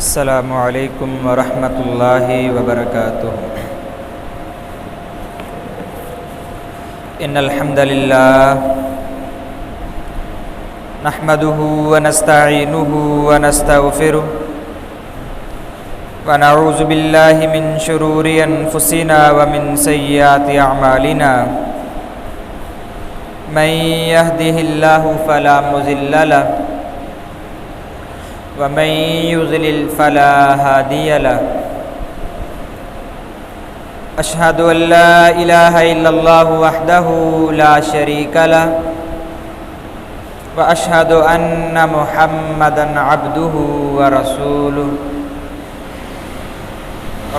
السلام علیکم ورحمۃ اللہ وبرکاتہ۔ ان الحمد للہ نحمده ونستعینه ونستغفره ونعوذ باللہ من شرور انفسنا ومن سیئات اعمالنا من يهده الله فلا مضل له ومن يضلل فلا هادي له أشهد أن لا إله إلا الله وحده لا شريك له وأشهد أن محمدا عبده ورسوله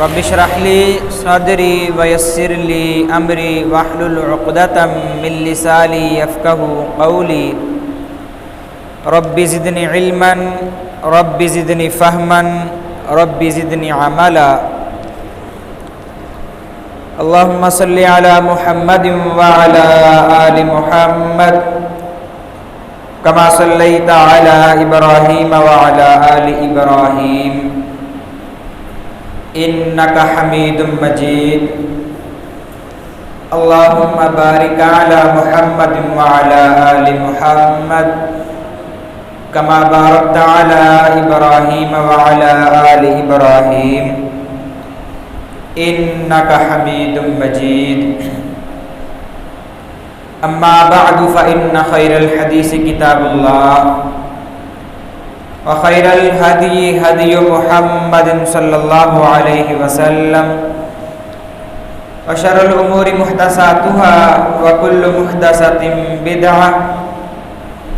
رب اشرح لي صدري ويسر لي أمري واحلل عقدة من لساني يفقهوا قولي رب زدني علما رب زدنی فہما رب زدنی عملا اللہم صلی علی محمد وعلی آل محمد کما صلیت علی ابراہیم وعلی آل ابراہیم انک حمید مجید اللہم بارک علی محمد وعلی آل محمد کما بارکت علی ابراہیم وعلی آل ابراہیم انک حمید مجید اما بعد فإن خیر الحدیث کتاب اللہ وخیر الہدی ہدی محمد صلی اللہ علیہ وسلم وشر الامور محدثاتها وکل محدثۃ بدعہ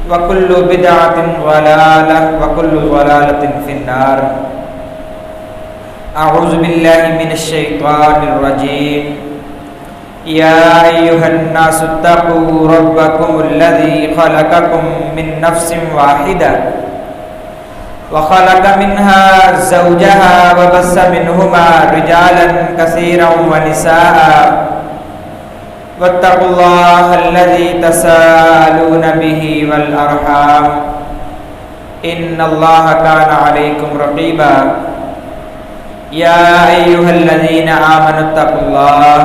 وَكُلُّ بِدْعَةٍ ضَلَالَةٍ وَكُلُّ ضَلَالَةٍ فِي النَّارِ اعوذ باللہ من الشیطان الرجیم یا ایہا الناس اتقوا ربکم الذی خلقکم من نفس واحدہ وخلق منها زوجها وبث منہما رجالا کثیرا ونساء واتقوا اللہ الذی تساءلون به والارحام ان اللہ کان علیکم رقیبا یا ایہا الذین آمنوا اتقوا اللہ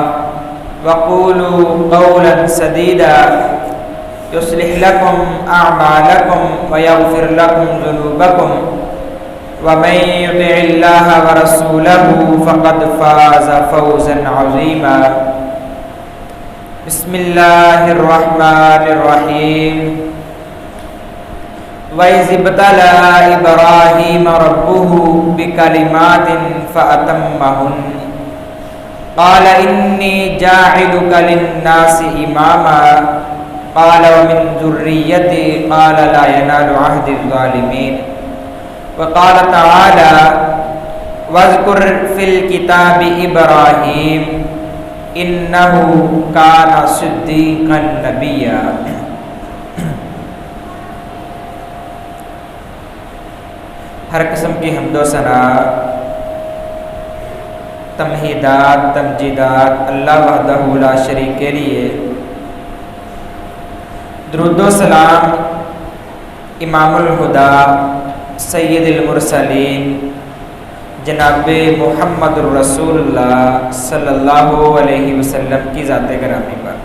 وقولوا قولا سدیدا یصلح لکم اعمالکم ویغفر لکم ذنوبکم ومن یطع اللہ ورسولہ فقد فاز فوزا عظیما بسم اللہ الرحمن الرحیم وَإِذِ ابْتَلَى إِبْرَاهِيمَ رَبُّهُ بِكَلِمَاتٍ فَأَتَمَّهُنَّ قَالَ إِنِّي جَاعِلُكَ لِلنَّاسِ إِمَامًا قَالَ وَمِنْ ذُرِّيَّتِي قَالَ لَا يَنَالُ عَهْدِ الظَّالِمِينَ وَقَالَ تَعَالَى وَاذْكُرْ فِي الْكِتَابِ إِبْرَاهِيمَ انہو کان صدیقا نبیا۔ ہر قسم کی حمد و ثنا، تمہیدات، تمجیدات اللہ وحدہ لا شریک کے لیے، درود و سلام امام الہدا سید المرسلین جناب محمد الرسول اللہ صلی اللہ علیہ وسلم کی ذات گرامی پر۔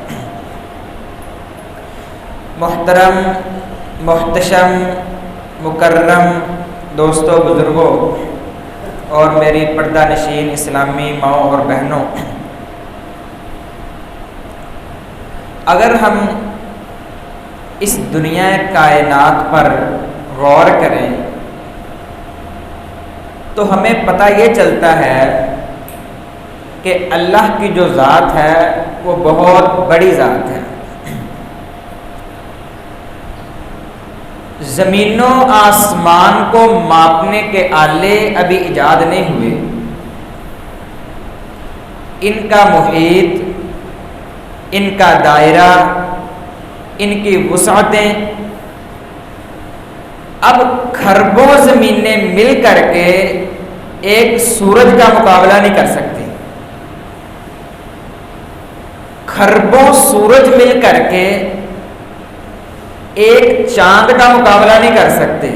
محترم، محتشم، مکرم دوستوں، بزرگوں اور میری پردہ نشین اسلامی ماؤں اور بہنوں، اگر ہم اس دنیا کائنات پر غور کریں تو ہمیں پتہ یہ چلتا ہے کہ اللہ کی جو ذات ہے وہ بہت بڑی ذات ہے۔ زمین و آسمان کو ماپنے کے آلے ابھی ایجاد نہیں ہوئے، ان کا محیط، ان کا دائرہ، ان کی وسعتیں اب کھربوں زمینیں مل کر کے ایک سورج کا مقابلہ نہیں کر سکتی، کھربوں سورج مل کر کے ایک چاند کا مقابلہ نہیں کر سکتے،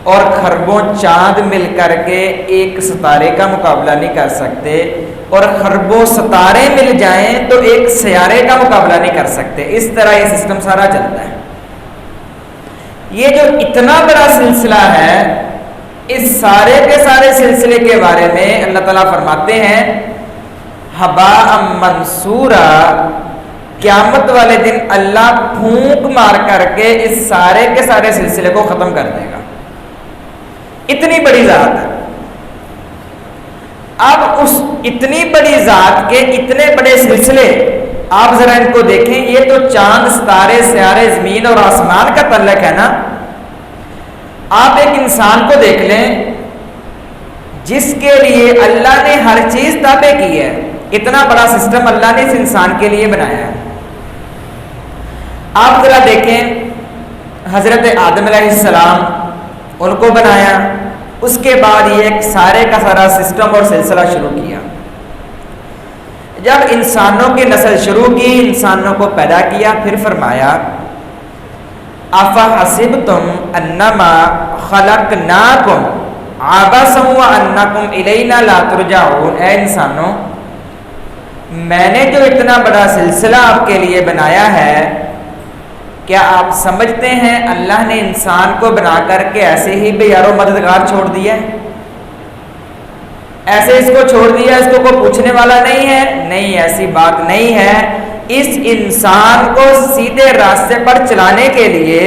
اور خربوں چاند مل کر کے ایک ستارے کا مقابلہ نہیں کر سکتے، اور خربوں ستارے مل جائیں تو ایک سیارے کا مقابلہ نہیں کر سکتے۔ اس طرح یہ سسٹم سارا چلتا ہے۔ یہ جو اتنا بڑا سلسلہ ہے، اس سارے کے سارے سلسلے کے بارے میں اللہ تعالیٰ فرماتے ہیں ہباء منصورا، قیامت والے دن اللہ پھونک مار کر کے اس سارے کے سارے سلسلے کو ختم کر دے گا۔ اتنی بڑی ذات ہے۔ اب اس اتنی بڑی ذات کے اتنے بڑے سلسلے آپ ذرا ان کو دیکھیں، یہ تو چاند ستارے سیارے زمین اور آسمان کا تعلق ہے نا۔ آپ ایک انسان کو دیکھ لیں جس کے لیے اللہ نے ہر چیز تابع کی ہے، اتنا بڑا سسٹم اللہ نے اس انسان کے لیے بنایا ہے۔ آپ ذرا دیکھیں حضرت آدم علیہ السلام، ان کو بنایا، اس کے بعد یہ ایک سارے کا سارا سسٹم اور سلسلہ شروع کیا۔ جب انسانوں کی نسل شروع کی، انسانوں کو پیدا کیا، پھر فرمایا افحسبتم انما خلقناکم عبثا وانکم الینا لا ترجعون، اے انسانوں میں نے جو اتنا بڑا سلسلہ آپ کے لیے بنایا ہے، کیا آپ سمجھتے ہیں اللہ نے انسان کو بنا کر کے ایسے ہی بے یار و مددگار چھوڑ دیا ہے؟ ایسے اس کو چھوڑ دیا، اس کو کوئی پوچھنے والا نہیں ہے؟ نہیں، ایسی بات نہیں ہے۔ اس انسان کو سیدھے راستے پر چلانے کے لیے،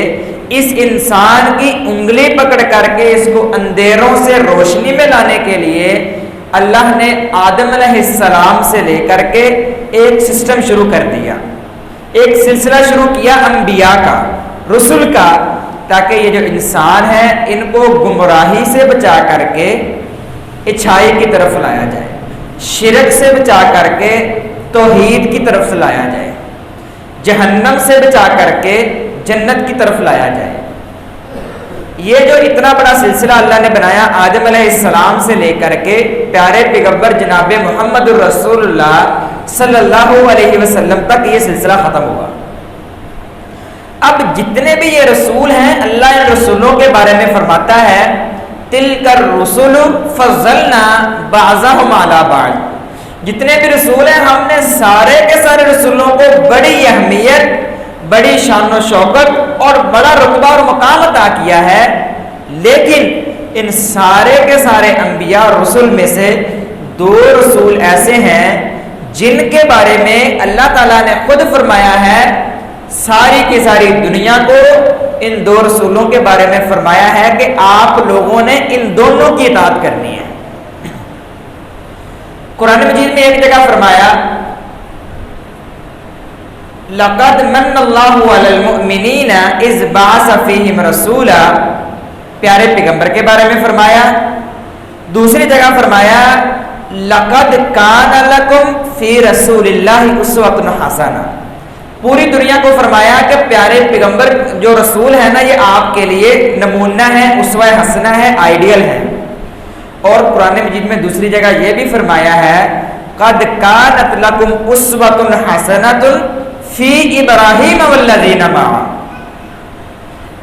اس انسان کی انگلی پکڑ کر کے اس کو اندھیروں سے روشنی میں لانے کے لیے اللہ نے آدم علیہ السلام سے لے کر کے ایک سسٹم شروع کر دیا، ایک سلسلہ شروع کیا انبیاء کا، رسول کا، تاکہ یہ جو انسان ہے ان کو گمراہی سے بچا کر کے اچھائی کی طرف لایا جائے، شرک سے بچا کر کے توحید کی طرف لایا جائے، جہنم سے بچا کر کے جنت کی طرف لایا جائے۔ یہ جو اتنا بڑا سلسلہ اللہ نے بنایا آدم علیہ السلام سے لے کر کے پیارے پیغمبر جناب محمد الرسول اللہ صلی اللہ علیہ وسلم تک یہ سلسلہ ختم ہوا۔ اب جتنے بھی یہ رسول ہیں، اللہ ان رسولوں کے بارے میں فرماتا ہے تِلْكَ الرُّسُلُ فَضَّلْنَا بَعْضَهُمْ عَلَى بَعْضٍ، جتنے بھی رسول ہیں ہم نے سارے کے سارے رسولوں کو بڑی اہمیت، بڑی شان و شوکت اور بڑا رتبہ اور مقام عطا کیا ہے، لیکن ان سارے کے سارے انبیاء اور رسول میں سے 2 رسول ایسے ہیں جن کے بارے میں اللہ تعالیٰ نے خود فرمایا ہے، ساری کی ساری دنیا کو ان 2 رسولوں کے بارے میں فرمایا ہے کہ آپ لوگوں نے ان دونوں کی اطاعت کرنی ہے۔ قرآن مجید میں ایک جگہ فرمایا لَقَدْ مَنَّ اللَّهُ عَلَى الْمُؤْمِنِينَ إِذْ بَعَثَ فِيهِمْ رَسُولًا، پیارے پیغمبر کے بارے میں فرمایا۔ دوسری جگہ فرمایا لَقَدْ كَانَ لَكُمْ فِي رَسُولِ اللَّهِ أُسْوَةٌ حَسَنَةٌ، پوری دنیا کو فرمایا کہ پیارے پیغمبر جو رسول ہے نا، یہ آپ کے لیے نمونہ ہے، اسوہ حسنہ ہے، آئیڈیل ہے۔ اور قرآن مجید میں دوسری جگہ یہ بھی فرمایا ہے قَدْ كَانَتْ لَكُمْ أُسْوَةٌ حَسَنَةٌ فی ابراہیم والذین معہ،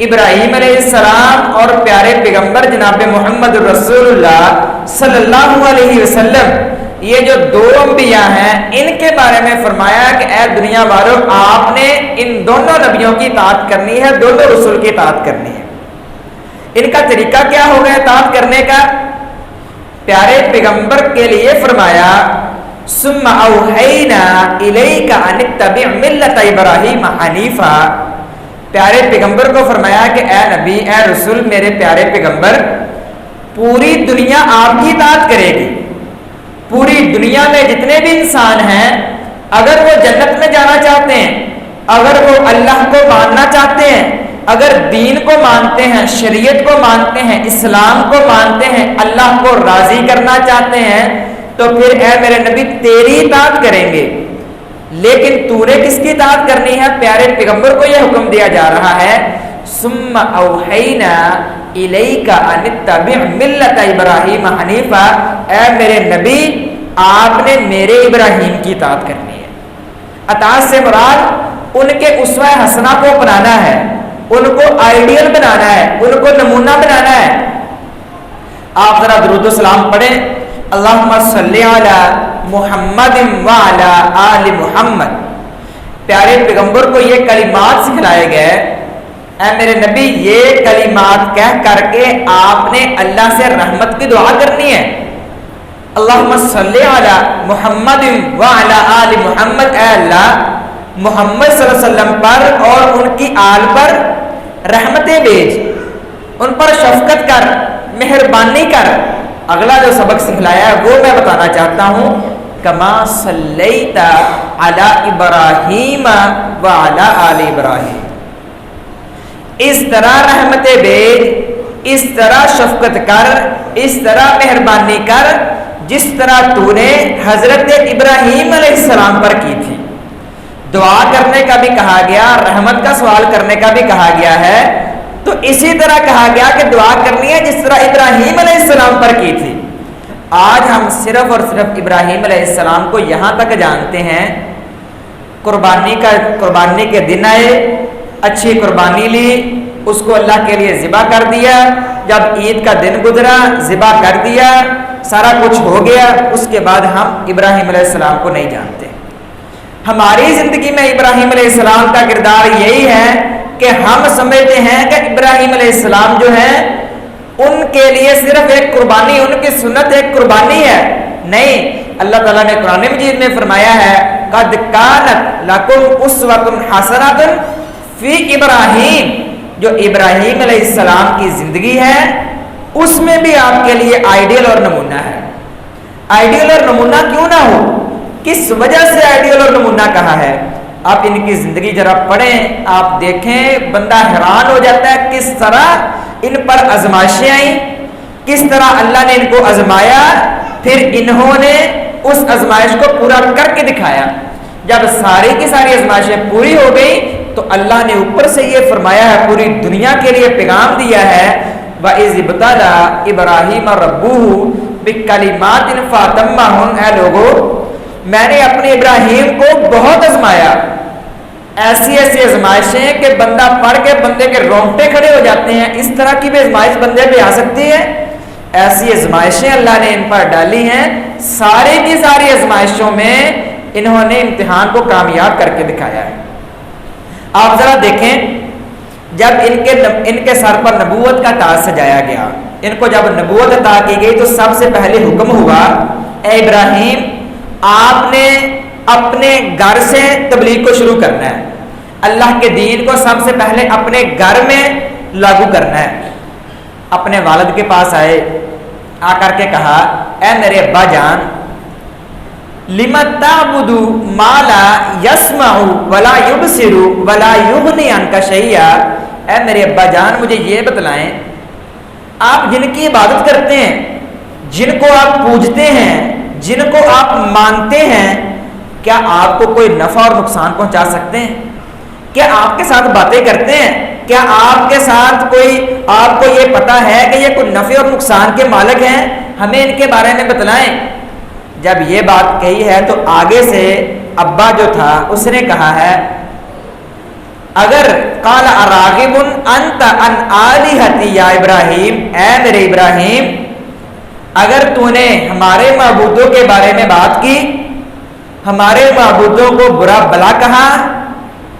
ابراہیم علیہ السلام اور پیارے پیغمبر جناب محمد رسول اللہ صلی اللہ علیہ وسلم، یہ جو 2 انبیاء ہیں ان کے بارے میں فرمایا کہ اے دنیا والوں آپ نے ان دونوں نبیوں کی اطاعت کرنی ہے، دونوں رسول کی اطاعت کرنی ہے۔ ان کا طریقہ کیا ہوگا اطاعت کرنے کا؟ پیارے پیغمبر کے لیے فرمایا ثم اوحینا الیک ان اتبع ملت ابراہیم حنیفا، پیارے پیغمبر کو فرمایا کہ اے نبی، اے رسول، میرے پیارے پیغمبر، پوری دنیا آپ کی اطاعت کرے گی۔ پوری دنیا میں جتنے بھی انسان ہیں، اگر وہ جنت میں جانا چاہتے ہیں، اگر وہ اللہ کو ماننا چاہتے ہیں، اگر دین کو مانتے ہیں، شریعت کو مانتے ہیں، اسلام کو مانتے ہیں، اللہ کو راضی کرنا چاہتے ہیں، تو پھر اے میرے نبی تیری اطاعت کریں گے۔ لیکن تو نے کس کی اطاعت کرنی ہے؟ پیارے پیغمبر کو یہ حکم دیا جا رہا ہے ثم اوحینا الیک ان اتبع ملت ابراہیم حنیفا، اے میرے نبی آپ نے میرے ابراہیم کی اطاعت کرنی ہے۔ اطاعت سے مراد ان کے اسوہ حسنہ کو اپنانا ہے، ان کو آئیڈیل بنانا ہے، ان کو نمونہ بنانا ہے۔ آپ ذرا درود و سلام پڑھیں، اللہم صلی علی محمد وعلی آل محمد۔ پیارے پیغمبر کو یہ کلمات سکھلائے گئے، اے میرے نبی یہ کلمات کہہ کر کے آپ نے اللہ سے رحمت کی دعا کرنی ہے۔ اللہم صلی علی محمد وعلی آل محمد، اے اللہ محمد صلی اللہ علیہ وسلم پر اور ان کی آل پر رحمتیں بھیج، ان پر شفقت کر، مہربانی کر۔ اگلا جو سبق سکھلایا ہے وہ میں بتانا چاہتا ہوں، کما صلیت علی ابراہیم وعلی آل ابراہیم، اس طرح رحمتیں بھیج، اس طرح شفقت کر، اس طرح مہربانی کر جس طرح تو نے حضرت ابراہیم علیہ السلام پر کی تھی۔ دعا کرنے کا بھی کہا گیا، رحمت کا سوال کرنے کا بھی کہا گیا ہے، تو اسی طرح کہا گیا کہ دعا کرنی ہے جس طرح ابراہیم علیہ السلام پر کی تھی۔ آج ہم صرف اور صرف ابراہیم علیہ السلام کو یہاں تک جانتے ہیں، قربانی کے دن آئے، اچھی قربانی لی، اس کو اللہ کے لیے ذبح کر دیا، جب عید کا دن گزرا ذبح کر دیا، سارا کچھ ہو گیا، اس کے بعد ہم ابراہیم علیہ السلام کو نہیں جانتے۔ ہماری زندگی میں ابراہیم علیہ السلام کا کردار یہی ہے کہ ہم سمجھتے ہیں کہ ابراہیم علیہ السلام جو ہیں ان کے لیے صرف ایک قربانی، ان کی سنت ایک قربانی ہے۔ نہیں، اللہ تعالیٰ نے قرآن مجید میں فرمایا ہے قد کانت لکم اسوۃ حسنۃ فی ابراہیم، جو ابراہیم علیہ السلام کی زندگی ہے اس میں بھی آپ کے لیے آئیڈیل اور نمونہ ہے۔ آئیڈیل اور نمونہ کیوں نہ ہو؟ کس وجہ سے آئیڈیل اور نمونہ کہا ہے؟ آپ ان کی زندگی ذرا پڑھیں، آپ دیکھیں، بندہ حیران ہو جاتا ہے کس طرح ان پر آزمائشیں آئیں، کس طرح اللہ نے ان کو آزمایا، پھر انہوں نے اس آزمائش کو پورا کر کے دکھایا۔ جب ساری کی ساری آزمائشیں پوری ہو گئی تو اللہ نے اوپر سے یہ فرمایا ہے، پوری دنیا کے لیے پیغام دیا ہے، وَإِذِ ابْتَلَىٰ إِبْرَاهِيمَ رَبُّهُ بِكَلِمَاتٍ فَأَتَمَّهُنَّ، اے لوگو میں نے اپنے ابراہیم کو بہت آزمایا، ایسی ایسی آزمائشیں کہ بندہ پڑھ کے بندے کے رونگٹے کھڑے ہو جاتے ہیں۔ اس طرح کی بھی آزمائش بندے پہ آ سکتی ہے، ایسی آزمائشیں اللہ نے ان پر ڈالی ہیں۔ ساری کی ساری آزمائشوں میں انہوں نے امتحان کو کامیاب کر کے دکھایا ہے۔ آپ ذرا دیکھیں، جب ان کے سر پر نبوت کا تاج سجایا گیا، ان کو جب نبوت عطا کی گئی تو سب سے پہلے حکم ہوا، اے ابراہیم آپ نے اپنے گھر سے تبلیغ کو شروع کرنا ہے، اللہ کے دین کو سب سے پہلے اپنے گھر میں لاگو کرنا ہے۔ اپنے والد کے پاس آئے، آ کر کے کہا، اے میرے ابا جان لِمَ تَعْبُدُ مَا لَا يَسْمَعُ وَلَا يُبْصِرُ وَلَا يُغْنِي عَنْكَ شَيْئًا، اے میرے ابا جان مجھے یہ بتلائیں، آپ جن کی عبادت کرتے ہیں، جن کو آپ پوجتے ہیں، جن کو آپ مانتے ہیں، کیا آپ کو کوئی نفع اور نقصان پہنچا سکتے ہیں؟ کیا آپ کے ساتھ باتیں کرتے ہیں؟ کیا آپ کے ساتھ کوئی، آپ کو یہ پتا ہے کہ یہ کوئی نفع اور نقصان کے مالک ہیں؟ ہمیں ان کے بارے میں بتلائیں۔ جب یہ بات کہی ہے تو آگے سے ابا جو تھا اس نے کہا ہے، اگر قال اراغب انت عن آلہتی یا ابراہیم، اے میرے ابراہیم اگر تو نے ہمارے معبودوں کے بارے میں بات کی، ہمارے معبودوں کو برا بلا کہا،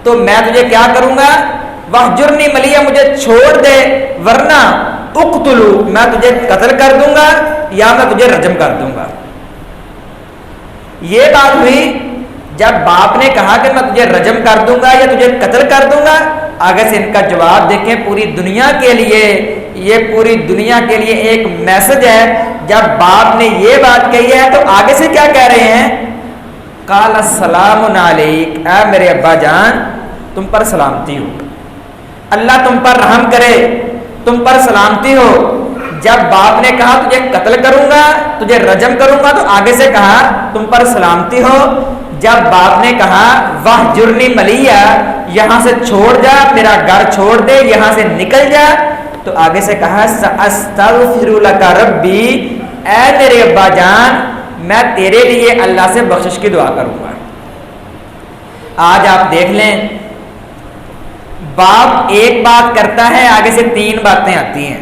تو میں تجھے کیا کروں گا؟ وَاحْجُرْنِي مَلِيًّا، مجھے چھوڑ دے، ورنہ اقتلو، میں تجھے قتل کر دوں گا یا میں تجھے رجم کر دوں گا۔ یہ بات ہوئی جب باپ نے کہا کہ میں تجھے رجم کر دوں گا یا تجھے قتل کر دوں گا۔ آگے سے ان کا جواب دیکھیں، پوری دنیا کے لیے، یہ پوری دنیا کے لیے ایک میسج ہے۔ جب باپ نے یہ بات کہی ہے تو آگے سے کیا کہہ رہے ہیں؟ قال السلام علیک، اے میرے ابا جان تم پر سلامتی ہو، اللہ تم پر رحم کرے، تم پر سلامتی ہو۔ جب باپ نے کہا تجھے قتل کروں گا، تجھے رجم کروں گا، تو آگے سے کہا تم پر سلامتی ہو۔ جب باپ نے کہا وَاحْجُرْنِي مَلِيًّا، یہاں سے چھوڑ جا، میرا گھر چھوڑ دے، یہاں سے نکل جا، تو آگے سے کہا سَأَسْتَغْفِرُ لَكَ رَبِّي، اے میرے ابا جان میں تیرے لیے اللہ سے بخشش کی دعا کروں گا۔ آج آپ دیکھ لیں، باپ ایک بات کرتا ہے، آگے سے تین باتیں آتی ہیں۔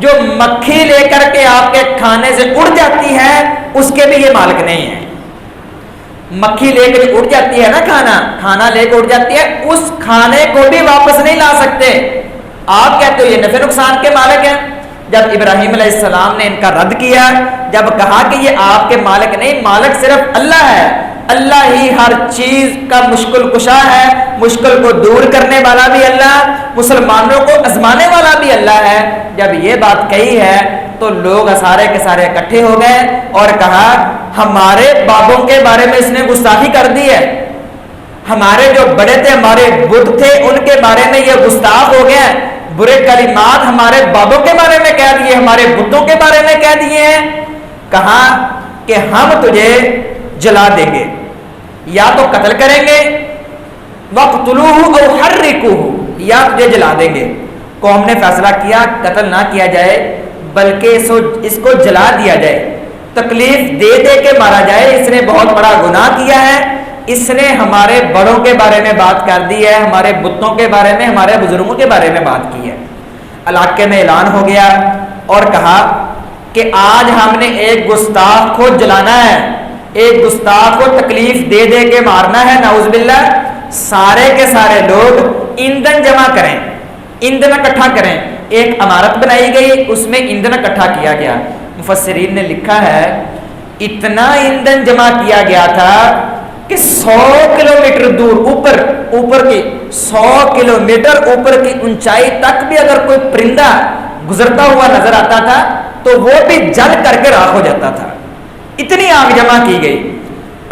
جو مکھی لے کر کے آپ کے کھانے سے اڑ جاتی ہے اس کے بھی یہ مالک نہیں ہے. مکھی لے کے اڑ جاتی ہے نا, کھانا لے کے اڑ جاتی ہے, اس کھانے کو بھی واپس نہیں لا سکتے. آپ کہتے ہو یہ نفع نقصان کے مالک ہیں. جب ابراہیم علیہ السلام نے ان کا رد کیا, جب کہا کہ یہ آپ کے مالک نہیں, مالک صرف اللہ ہے, اللہ ہی ہر چیز کا مشکل کشا ہے, مشکل کو دور کرنے والا بھی اللہ, مسلمانوں کو آزمانے والا بھی اللہ ہے. جب یہ بات کہی ہے تو لوگ سارے کے سارے اکٹھے ہو گئے اور کہا ہمارے بابوں کے بارے میں اس نے گستاخی کر دی ہے, ہمارے جو بڑے تھے, ہمارے بت تھے, ان کے بارے میں یہ گستاخ ہو گیا, برے کلمات ہمارے بابوں کے بارے میں کہہ دیے, ہمارے بتوں کے بارے میں کہہ دیے ہیں. کہا کہ ہم تجھے جلا دیں گے, یا تو قتل کریں گے, وَاقْتُلُوهُ أَوْ حَرِّقُوهُ, یا تجھے جلا دیں گے. قوم نے فیصلہ کیا قتل نہ کیا جائے بلکہ اس کو جلا دیا جائے, تکلیف دے دے کے مارا جائے. اس نے بہت بڑا گناہ کیا ہے, اس نے ہمارے بڑوں کے بارے میں بات کر دی ہے, ہمارے بتوں کے بارے میں, ہمارے بزرگوں کے بارے میں بات کی ہے. علاقے میں اعلان ہو گیا اور کہا کہ آج ہم نے ایک گستاخ کو جلانا ہے, ایک گستاخ کو تکلیف دے دے کے مارنا ہے. نعوذ باللہ. سارے کے سارے لوگ ایندھن جمع کریں, ایندھن اکٹھا کریں. ایک عمارت بنائی گئی, اس میں ایندھن اکٹھا کیا گیا. مفسرین نے لکھا ہے اتنا ایندھن جمع کیا گیا تھا کہ 100 کلومیٹر دور اوپر کی 100 کلومیٹر اوپر کی اونچائی تک بھی اگر کوئی پرندہ گزرتا ہوا نظر آتا تھا تو وہ بھی جل کر کے راکھ ہو جاتا تھا. اتنی آگ جمع کی گئی.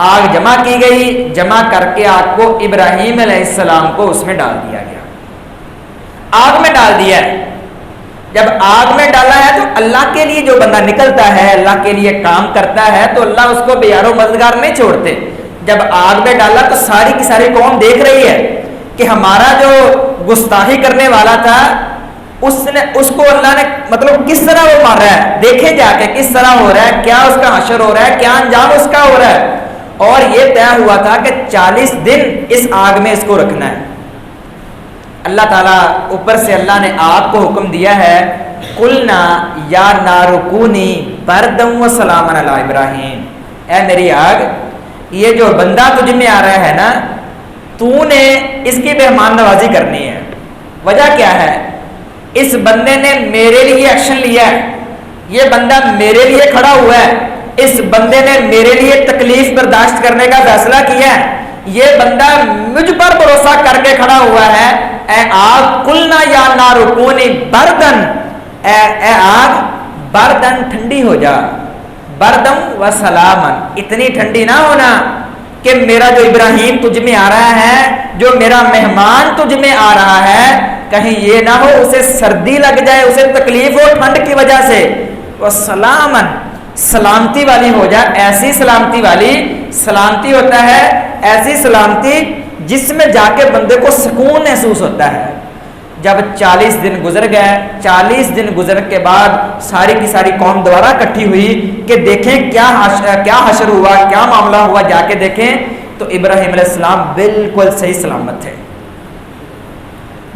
آگ جمع کی گئی, جمع کر کے آگ کو ابراہیم علیہ السلام کو اس میں ڈال دیا گیا, آگ میں ڈال دیا ہے. جب آگ میں ڈالا ہے تو اللہ کے لیے جو بندہ نکلتا ہے, اللہ کے لیے کام کرتا ہے, تو اللہ اس کو بے یار و مددگار نہیں چھوڑتے. جب آگ میں ڈالا تو ساری کی ساری قوم دیکھ رہی ہے کہ ہمارا جو گستاخی کرنے والا تھا اس کو اللہ نے مطلب کس طرح وہ مار رہا ہے, دیکھیں جا کے کس طرح ہو رہا ہے, کیا اس کا حشر ہو رہا ہے, کیا انجام اس کا ہو رہا ہے. اور یہ طے ہوا تھا کہ 40 دن اس آگ میں اس کو رکھنا ہے. اللہ تعالیٰ اوپر سے اللہ نے آگ کو حکم دیا ہے, قلنا یا نار کونی بردا و سلاما علی ابراہیم, اے میری آگ یہ جو بندہ تجھ میں آ رہا ہے نا, تو نے اس کی مہمان نوازی کرنی ہے. وجہ کیا ہے, اس بندے نے میرے لیے ایکشن لیا ہے, یہ بندہ میرے لیے کھڑا ہوا ہے, اس بندے نے میرے لیے تکلیف برداشت کرنے کا فیصلہ کیا ہے, یہ بندہ مجھ پر بھروسہ کر کے کھڑا ہوا ہے. اے آگ قلنا یا نار کونی بردن, اے آگ بردن ٹھنڈی ہو جا, بردم و سلامن, اتنی ٹھنڈی نہ ہونا کہ میرا جو ابراہیم تجھ میں آ رہا ہے, جو میرا مہمان تجھ میں آ رہا ہے, کہیں یہ نہ ہو اسے سردی لگ جائے, اسے تکلیف ہو ٹھنڈ کی وجہ سے. وہ سلامن, سلامتی والی ہو جائے, ایسی سلامتی والی, سلامتی ہوتا ہے ایسی سلامتی جس میں جا کے بندے کو سکون محسوس ہوتا ہے. جب 40 دن گزر گئے, 40 دن گزر کے بعد ساری کی ساری قوم دوبارہ اکٹھی ہوئی کہ دیکھیں کیا حشر ہوا, کیا معاملہ ہوا, جا کے دیکھیں تو ابراہیم علیہ السلام بالکل صحیح سلامت تھے,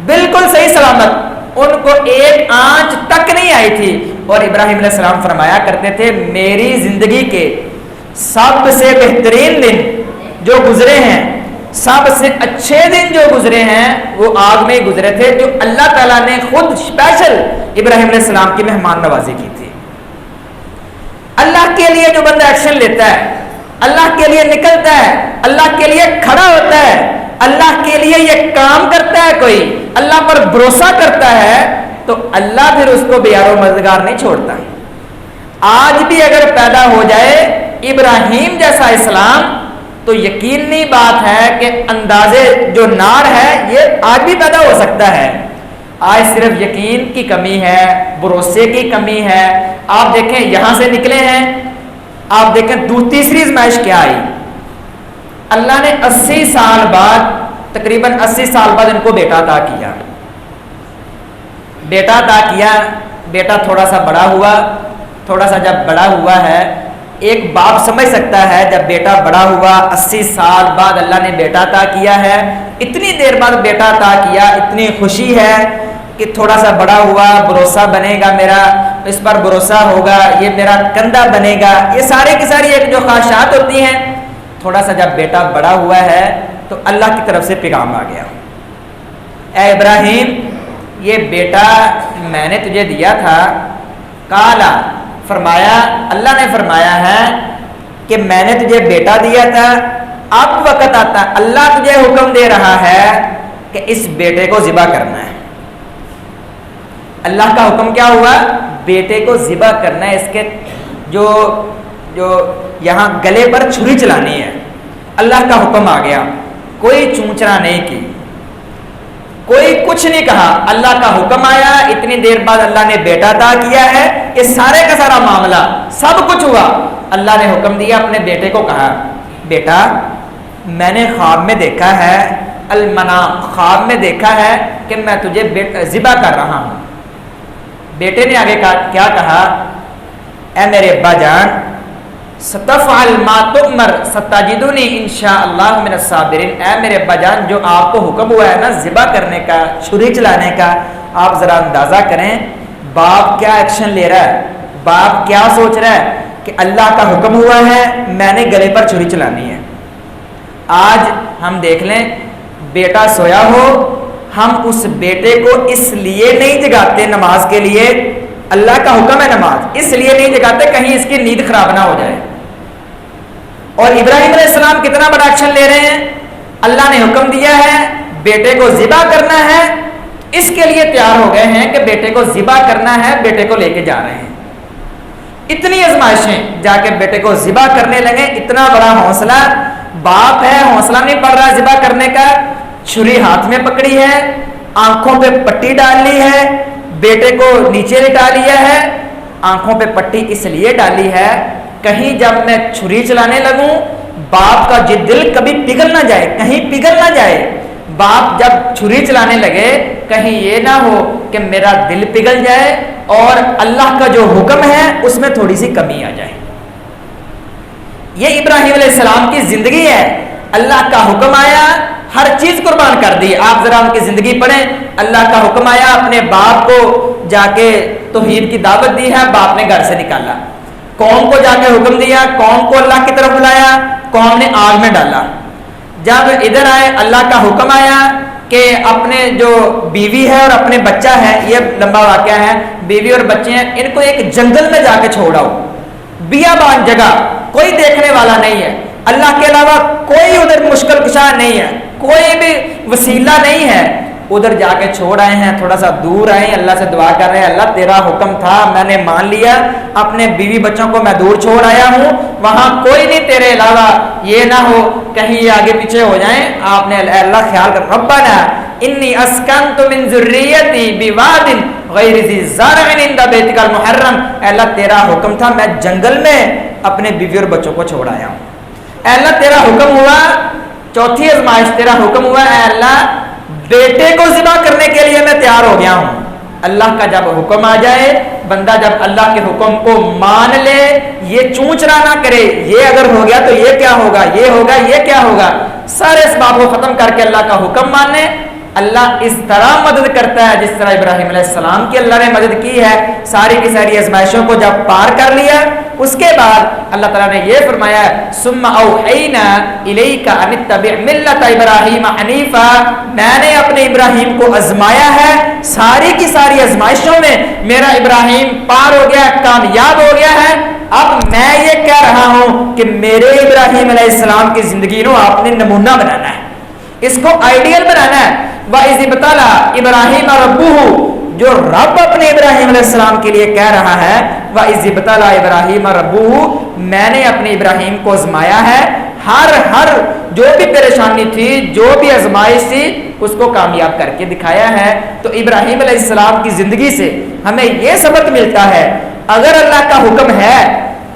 بالکل صحیح سلامت, ان کو ایک آنچ تک نہیں آئی تھی. اور ابراہیم علیہ السلام فرمایا کرتے تھے میری زندگی کے سب سے بہترین دن جو گزرے ہیں, سب سے اچھے دن جو گزرے ہیں وہ آگ میں ہی گزرے تھے, جو اللہ تعالیٰ نے خود اسپیشل ابراہیم علیہ السلام کی مہمان نوازی کی تھی. اللہ کے لیے جو بندہ ایکشن لیتا ہے, اللہ کے لیے نکلتا ہے, اللہ کے لیے کھڑا ہوتا ہے, اللہ کے لیے یہ کام کرتا ہے, کوئی اللہ پر بھروسہ کرتا ہے, تو اللہ پھر اس کو بے یار و مددگار نہیں چھوڑتا. آج بھی اگر پیدا ہو جائے ابراہیم جیسا اسلام تو یقینی بات ہے کہ اندازے جو نار ہے یہ آج بھی پیدا ہو سکتا ہے. آج صرف یقین کی کمی ہے, بھروسے کی کمی ہے. آپ دیکھیں یہاں سے نکلے ہیں, آپ دیکھیں تیسری آزمائش کیا آئی. اللہ نے 80 سال بعد, تقریباً 80 سال بعد ان کو بیٹا عطا کیا. بیٹا عطا کیا, بیٹا تھوڑا سا بڑا ہوا, تھوڑا سا جب بڑا ہوا ہے, ایک باپ سمجھ سکتا ہے جب بیٹا بڑا ہوا, 80 سال بعد اللہ نے بیٹا عطا کیا ہے, اتنی دیر بعد بیٹا عطا کیا, اتنی خوشی ہے. کہ تھوڑا سا بڑا ہوا بھروسہ بنے گا میرا، اس پر بھروسہ ہوگا، یہ میرا کندھا بنے گا، یہ سارے کی ساری ایک جو خواہشات ہوتی ہیں. تھوڑا سا جب بیٹا بڑا ہوا ہے تو اللہ کی طرف سے پیغام آ گیا، اے ابراہیم یہ بیٹا میں نے تجھے دیا تھا. کالا فرمایا، اللہ نے فرمایا ہے کہ میں نے تجھے بیٹا دیا تھا، اب وقت آتا اللہ تجھے حکم دے رہا ہے کہ اس بیٹے کو ذبح کرنا ہے. اللہ کا حکم کیا ہوا؟ بیٹے کو ذبح کرنا ہے، اس کے جو یہاں گلے پر چھری چلانی ہے. اللہ کا حکم آ گیا، کوئی چونچنا نہیں کی، کوئی کچھ نہیں کہا. اللہ کا حکم آیا، اتنی دیر بعد اللہ نے بیٹا عطا کیا ہے. یہ سارے کا سارا معاملہ سب کچھ ہوا، اللہ نے حکم دیا، اپنے بیٹے کو کہا بیٹا میں نے خواب میں دیکھا ہے، المنام خواب میں دیکھا ہے کہ میں تجھے ذبح کر رہا ہوں. بیٹے نے آگے کیا کہا؟ اے میرے ابا جان ستفعل ما تؤمر ستجدنی انشاءاللہ من الصابرین. اے میرے ابا جان جو آپ کو حکم ہوا ہے نا ذبح کرنے کا، چھری چلانے کا، آپ ذرا اندازہ کریں باپ کیا ایکشن لے رہا ہے، باپ کیا سوچ رہا ہے کہ اللہ کا حکم ہوا ہے میں نے گلے پر چھری چلانی ہے. آج ہم دیکھ لیں بیٹا سویا ہو، ہم اس بیٹے کو اس لیے نہیں جگاتے نماز کے لیے، اللہ کا حکم ہے نماز، اس لیے نہیں جگاتے کہیں اس کی نیند خراب نہ ہو جائے. اور ابراہیم علیہ السلام کتنا بڑا ایکشن لے رہے ہیں، اللہ نے حکم دیا ہے بیٹے کو ذبح کرنا ہے، اس کے لیے تیار ہو گئے ہیں کہ بیٹے کو ذبح کرنا ہے، بیٹے کو لے کے جا رہے ہیں. اتنی آزمائشیں، جا کے بیٹے کو ذبح کرنے لگے. اتنا بڑا حوصلہ، باپ ہے حوصلہ نہیں پڑ رہا ذبح کرنے کا، چھری ہاتھ میں پکڑی ہے، آنکھوں پہ پٹی ڈال لی ہے، بیٹے کو نیچے لٹا لیا ہے. آنکھوں پہ پٹی اس لیے ڈالی ہے کہیں جب میں چھری چلانے لگوں باپ کا دل کبھی پگھل نہ جائے، کہیں پگھل نہ جائے. باپ جب چھری چلانے لگے کہیں یہ نہ ہو کہ میرا دل پگھل جائے اور اللہ کا جو حکم ہے اس میں تھوڑی سی کمی آ جائے. یہ ابراہیم علیہ السلام کی زندگی ہے. اللہ کا حکم آیا، ہر چیز قربان کر دی. آپ ذرا ان کی زندگی پڑھیں. اللہ کا حکم آیا، اپنے باپ کو جا کے توحید کی دعوت دی ہے، باپ نے گھر سے نکالا. قوم کو جا کے حکم دیا، قوم کو اللہ کی طرف بلایا، قوم نے آگ میں ڈالا. جب ادھر آئے اللہ کا حکم آیا کہ اپنے جو بیوی ہے اور اپنے بچہ ہے، یہ لمبا واقعہ ہے، بیوی اور بچے ہیں، ان کو ایک جنگل میں جا کے چھوڑاؤ، بیابان جگہ، کوئی دیکھنے والا نہیں ہے، اللہ کے علاوہ کوئی ادھر مشکل کشا نہیں ہے، کوئی بھی وسیلہ نہیں ہے. ادھر جا کے چھوڑ آئے ہیں، تھوڑا سا دور آئے ہیں، اللہ سے دعا کر رہے ہیں اللہ تیرا حکم تھا میں نے مان لیا، اپنے بیوی بچوں کو میں دور چھوڑ آیا ہوں، وہاں کوئی نہیں تیرے علاوہ، یہ نہ ہو کہیں یہ آگے پیچھے ہو جائیں. آپ نے اللہ خیال کر ربنا انی اسکنت من ذریتی بواد غیر ذی زرع عند بیتک المحرم. اے اللہ تیرا حکم تھا میں جنگل میں اپنے بیوی اور بچوں کو چھوڑ آیا ہوں. اے اللہ تیرا حکم ہوا، چوتھی آزمائش تیرا حکم ہوا اے اللہ بیٹے کو ذبح کرنے کے لیے میں تیار ہو گیا ہوں. اللہ کا جب حکم آ جائے، بندہ جب اللہ کے حکم کو مان لے، یہ چونچرا نہ کرے یہ اگر ہو گیا تو یہ کیا ہوگا، یہ ہوگا، یہ کیا ہوگا، سارے اسباب کو ختم کر کے اللہ کا حکم مانے. اللہ اس طرح مدد کرتا ہے جس طرح ابراہیم علیہ السلام کی اللہ نے مدد کی ہے. ساری کی ساری آزمائشوں کو جب پار کر لیا اس کے بعد اللہ تعالیٰ نے یہ فرمایا ثم اوحینا الیک ان اتبع ملت ابراہیم حنیفا. میں نے اپنے ابراہیم کو آزمایا ہے، ساری کی ساری آزمائشوں میں میرا ابراہیم پار ہو گیا، کامیاب ہو گیا ہے. اب میں یہ کہہ رہا ہوں کہ میرے ابراہیم علیہ السلام کی زندگی کو آپ نے نمونہ بنانا ہے، اس کو آئیڈیل بنانا ہے. وَإِذِ ابْتَلَىٰ إِبْرَاهِيمَ رَبُّهُ، جو رب اپنے ابراہیم علیہ السلام کے لیے کہہ رہا ہے وَإِذِ ابْتَلَىٰ إِبْرَاهِيمَ رَبُّهُ، میں نے اپنے ابراہیم کو آزمایا ہے، ہر جو بھی پریشانی تھی، جو بھی آزمائش تھی، اس کو کامیاب کر کے دکھایا ہے. تو ابراہیم علیہ السلام کی زندگی سے ہمیں یہ سبق ملتا ہے اگر اللہ کا حکم ہے،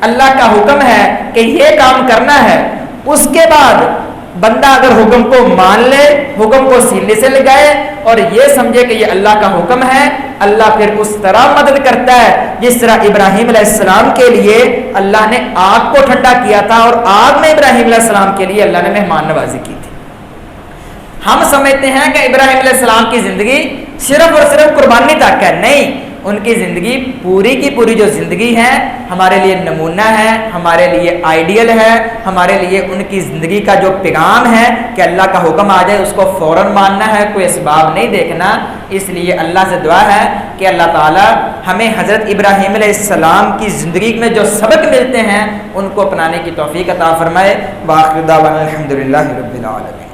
اللہ کا حکم ہے کہ یہ کام کرنا ہے، اس کے بعد بندہ اگر حکم کو مان لے، حکم کو سینے سے لگائے اور یہ سمجھے کہ یہ اللہ کا حکم ہے، اللہ پھر اس طرح مدد کرتا ہے جس طرح ابراہیم علیہ السلام کے لیے اللہ نے آگ کو ٹھنڈا کیا تھا اور آگ میں ابراہیم علیہ السلام کے لیے اللہ نے مہمان نوازی کی تھی. ہم سمجھتے ہیں کہ ابراہیم علیہ السلام کی زندگی صرف اور صرف قربانی تک ہے، نہیں، ان کی زندگی پوری کی پوری جو زندگی ہے ہمارے لیے نمونہ ہے، ہمارے لیے آئیڈیل ہے، ہمارے لیے ان کی زندگی کا جو پیغام ہے کہ اللہ کا حکم آ جائے اس کو فوراً ماننا ہے، کوئی اسباب نہیں دیکھنا۔ اس لیے اللہ سے دعا ہے کہ اللہ تعالی ہمیں حضرت ابراہیم علیہ السلام کی زندگی میں جو سبق ملتے ہیں ان کو اپنانے کی توفیق عطا فرمائے۔ وآخر دعوانا الحمدللہ رب العالمین۔